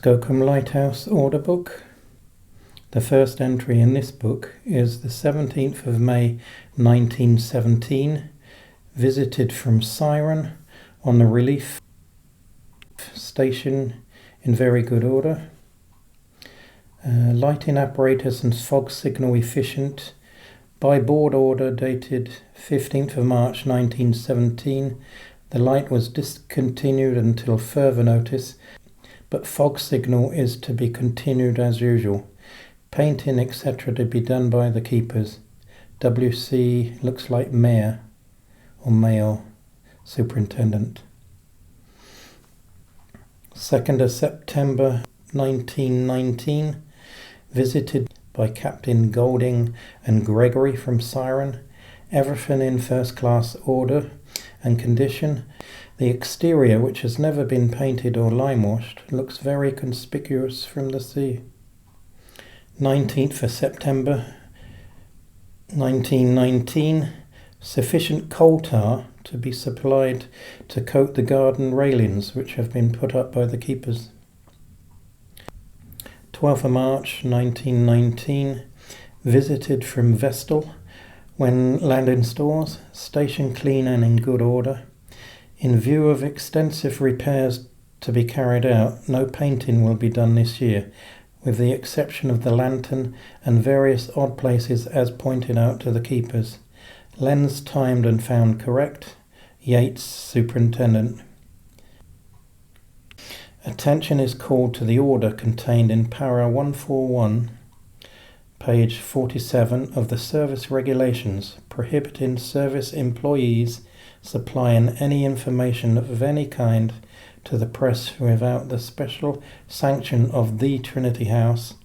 Skokholm Lighthouse order book. The first entry in this book is the 17th of May 1917, visited from Siren on the relief station in very good order. Lighting apparatus and fog signal efficient. By board order dated 15th of March 1917, the light was discontinued until further notice, but fog signal is to be continued as usual. Painting etc. to be done by the keepers. WC looks like Mayor or Mayor Superintendent. 2nd of September 1919, visited by Captain Golding and Gregory from Siren. Everything in first class order and condition. The exterior, which has never been painted or lime washed, looks very conspicuous from the sea. 19th of September 1919, sufficient coal tar to be supplied to coat the garden railings which have been put up by the keepers. 12th of March 1919, visited from Vestal when landing stores, station clean and in good order. In view of extensive repairs to be carried out, no painting will be done this year, with the exception of the lantern and various odd places as pointed out to the keepers. Lens timed and found correct. Yates, Superintendent. Attention is called to the order contained in para 141, page 47 of the Service Regulations, prohibiting service employees supplying any information of any kind to the press without the special sanction of the Trinity House.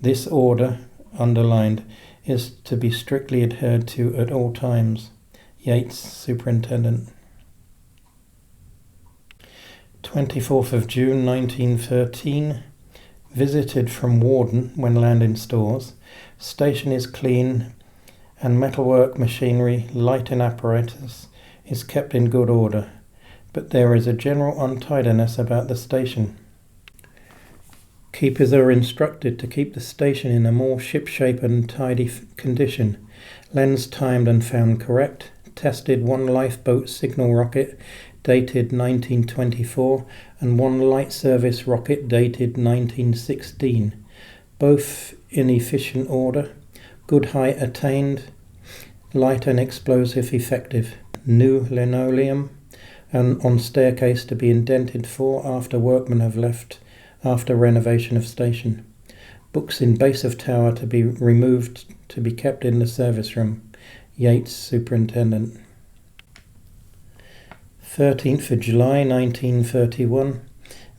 This order, underlined, is to be strictly adhered to at all times. Yates, Superintendent. 24th of June 1913, visited from Warden when landing stores. Station is clean and metalwork machinery, lighting apparatus is kept in good order, but there is a general untidiness about the station. Keepers are instructed to keep the station in a more shipshape and tidy condition. Lens timed and found correct. Tested one lifeboat signal rocket dated 1924 and one light service rocket dated 1916. Both in efficient order. Good height attained. Light and explosive effective. New linoleum and on staircase to be indented for after workmen have left after renovation of station. Books in base of tower to be removed to be kept in the service room. Yates, Superintendent. 13th of July 1931,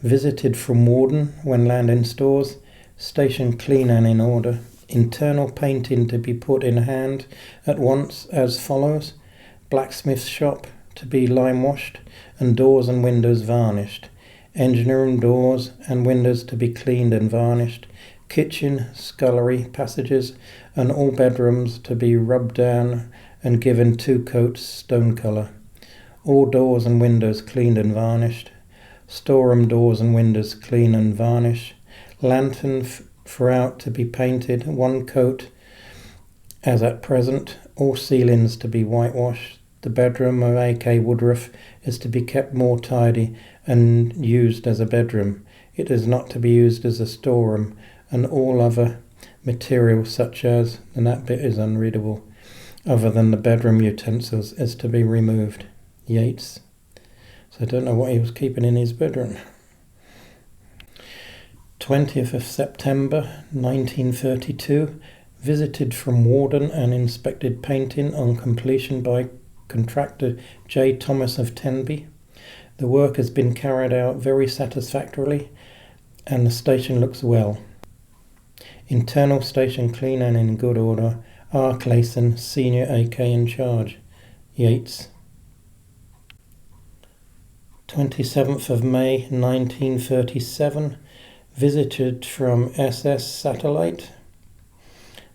visited from Warden when landing stores. Station clean and in order. Internal painting to be put in hand at once as follows. Blacksmith's shop to be lime washed and doors and windows varnished. Engine room doors and windows to be cleaned and varnished. Kitchen, scullery, passages and all bedrooms to be rubbed down and given 2 coats stone colour. All doors and windows cleaned and varnished. Storeroom doors and windows clean and varnished. Lantern throughout to be painted, 1 coat as at present. All ceilings to be whitewashed. The bedroom of A.K. Woodruff is to be kept more tidy and used as a bedroom. It is not to be used as a storeroom, and all other material such as, and that bit is unreadable, other than the bedroom utensils is to be removed. Yates. So I don't know what he was keeping in his bedroom. 20th of September 1932, visited from Warden and inspected painting on completion by contractor J. Thomas of Tenby. The work has been carried out very satisfactorily and the station looks well. Internal station clean and in good order. R. Clayson, Senior A.K. in charge. Yates. 27th of May 1937, visited from SS Satellite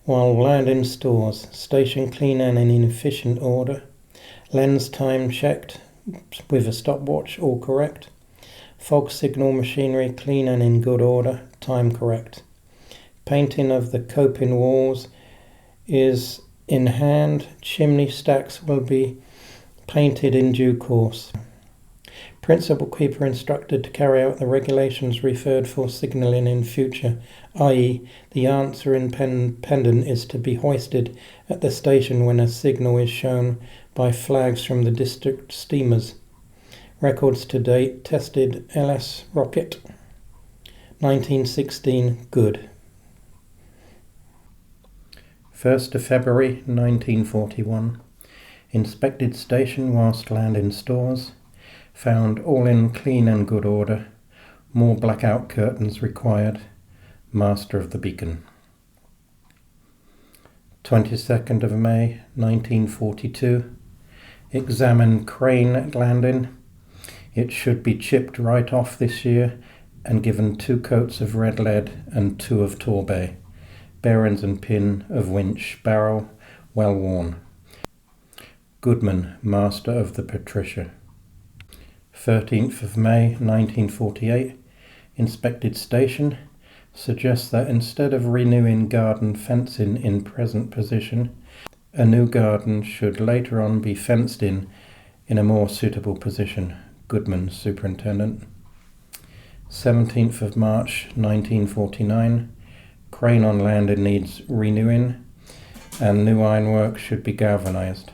while landing stores. Station clean and in efficient order. Lens time checked with a stopwatch, all correct. Fog signal machinery clean and in good order, time correct. Painting of the coping walls is in hand. Chimney stacks will be painted in due course. Principal keeper instructed to carry out the regulations referred for signalling in future, i.e. the answering pendant is to be hoisted at the station when a signal is shown by flags from the district steamers. Records to date tested LS Rocket 1916 good. 1st of February 1941. Inspected station whilst landing stores. Found all in clean and good order. More blackout curtains required. Master of the beacon. 22nd of May 1942. Examined crane at landing. It should be chipped right off this year and given 2 coats of red lead and 2 of Torbay. Bearings and pin of winch barrel well worn. Goodman, Master of the Patricia. 13th of May 1948. Inspected station. Suggests that instead of renewing garden fencing in present position, a new garden should later on be fenced in a more suitable position. Goodman, Superintendent. 17th of March 1949. Crane on landing needs renewing and new ironwork should be galvanized.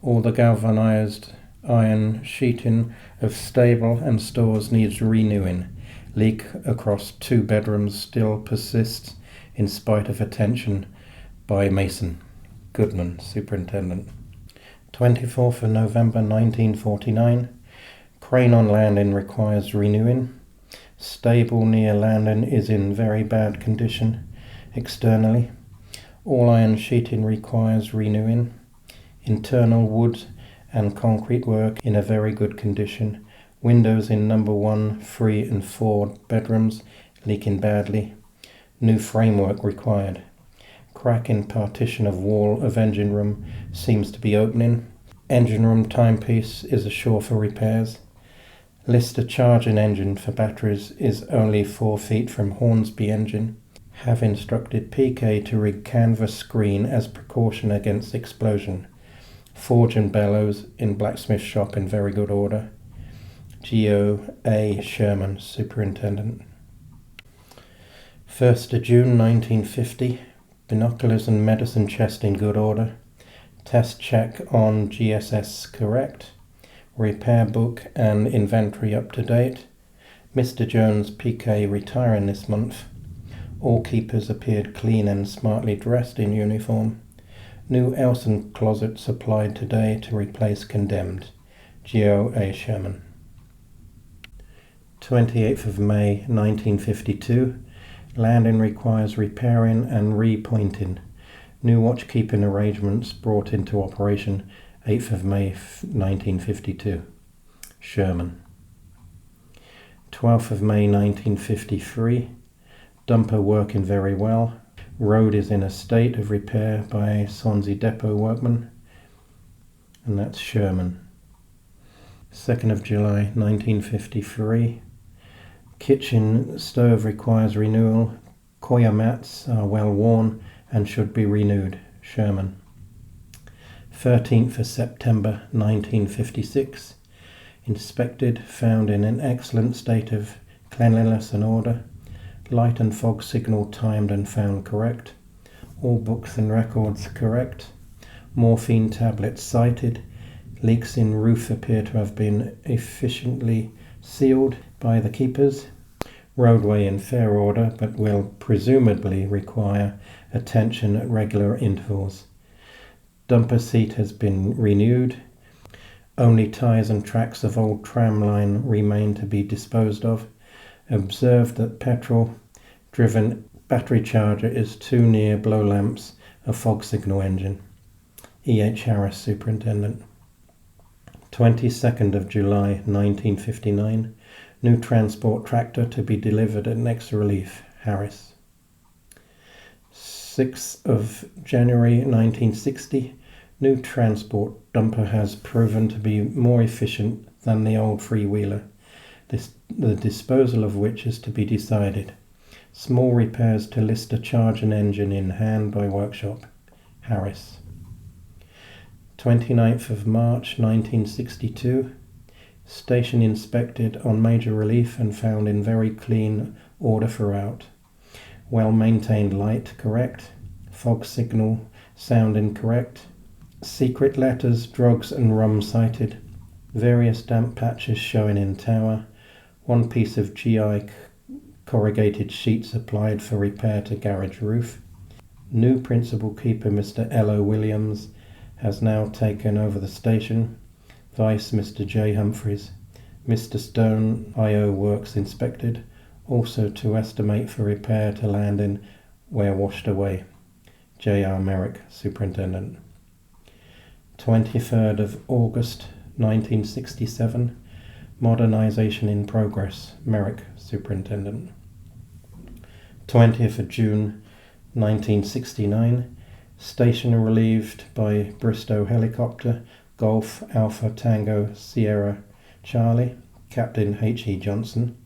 All the galvanized iron sheeting of stable and stores needs renewing. Leak across 2 bedrooms still persists in spite of attention by mason. Goodman, Superintendent. 24th of November 1949. Crane on landing requires renewing. Stable near landing is in very bad condition externally. All iron sheeting requires renewing. Internal wood and concrete work in a very good condition. Windows in number 1, 3 and 4 bedrooms leaking badly. New framework required. Crack in partition of wall of engine room seems to be opening. Engine room timepiece is ashore for repairs. Lister charging engine for batteries is only 4 feet from Hornsby engine. Have instructed PK to rig canvas screen as precaution against explosion. Forge and bellows in blacksmith shop in very good order. Geo A. Sherman, Superintendent. 1st of June 1950. Binoculars and medicine chest in good order. Test check on GSS correct. Repair book and inventory up to date. Mr. Jones PK retiring this month. All keepers appeared clean and smartly dressed in uniform. New Elson closet supplied today to replace condemned. Geo A. Sherman. 28th of May 1952. Landing requires repairing and repointing. New watchkeeping arrangements brought into operation 8th of May 1952. Sherman. 12th of May 1953. Dumper working very well. Road is in a state of repair by Swansea Depot workmen. And that's Sherman. 2nd of July 1953. Kitchen stove requires renewal. Koya mats are well worn and should be renewed. Sherman. 13th of September 1956. Inspected, found in an excellent state of cleanliness and order. Light and fog signal timed and found correct. All books and records correct. Morphine tablets cited. Leaks in roof appear to have been efficiently sealed by the keepers. Roadway in fair order, but will presumably require attention at regular intervals. Dumper seat has been renewed. Only tyres and tracks of old tram line remain to be disposed of. Observed that petrol-driven battery charger is too near blow lamps, a fog signal engine. E. H. Harris, Superintendent. 22nd of July 1959. New transport tractor to be delivered at next relief. Harris. 6th of January 1960. New transport dumper has proven to be more efficient than the old freewheeler. the disposal of which is to be decided. Small repairs to Lister charge and engine in hand by workshop. Harris. 29th of March 1962. Station inspected on major relief and found in very clean order throughout. Well maintained light correct. Fog signal sound incorrect. Secret letters, drugs and rum cited. Various damp patches showing in tower. One piece of GI corrugated sheets applied for repair to garage roof. New principal keeper Mr. L.O. Williams has now taken over the station. Vice Mr. J. Humphreys. Mr. Stone I.O. works inspected, also to estimate for repair to landing where washed away. J.R. Merrick, Superintendent. 23rd of August 1967. Modernization in progress. Merrick, Superintendent. 20th of June 1969. Station relieved by Bristow helicopter. Golf Alpha Tango Sierra Charlie. Captain H.E. Johnson.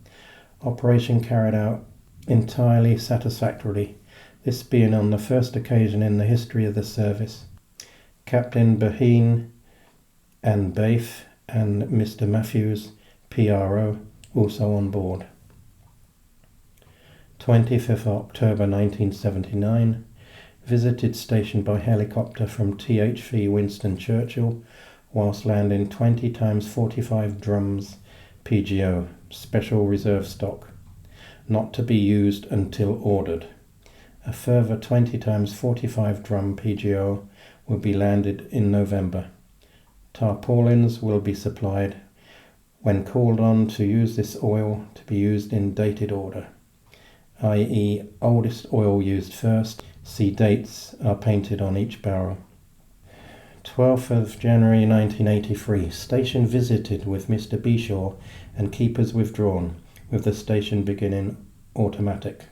Operation carried out entirely satisfactorily, this being on the first occasion in the history of the service. Captain Baheen and Baif and Mr. Matthews, PRO, also on board. 20th of October 1979. Visited station by helicopter from THV Winston Churchill whilst landing 20 times 45 drums PGO, special reserve stock, not to be used until ordered. A further 20 times 45 drum PGO will be landed in November. Tarpaulins will be supplied when called on to use this oil to be used in dated order, i.e. oldest oil used first. See dates are painted on each barrel. 12th of January 1983. Station visited with Mr. Beshaw and keepers withdrawn, with the station beginning automatic.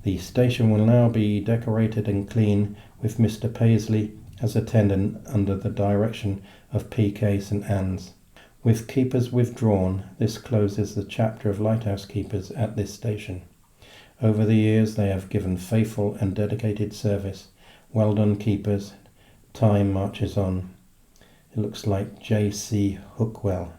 The station will now be decorated and clean with Mr. Paisley as attendant under the direction of P.K. St. Anne's. With keepers withdrawn, this closes the chapter of lighthouse keepers at this station. Over the years they have given faithful and dedicated service. Well done, keepers. Time marches on. It looks like J.C. Hookwell.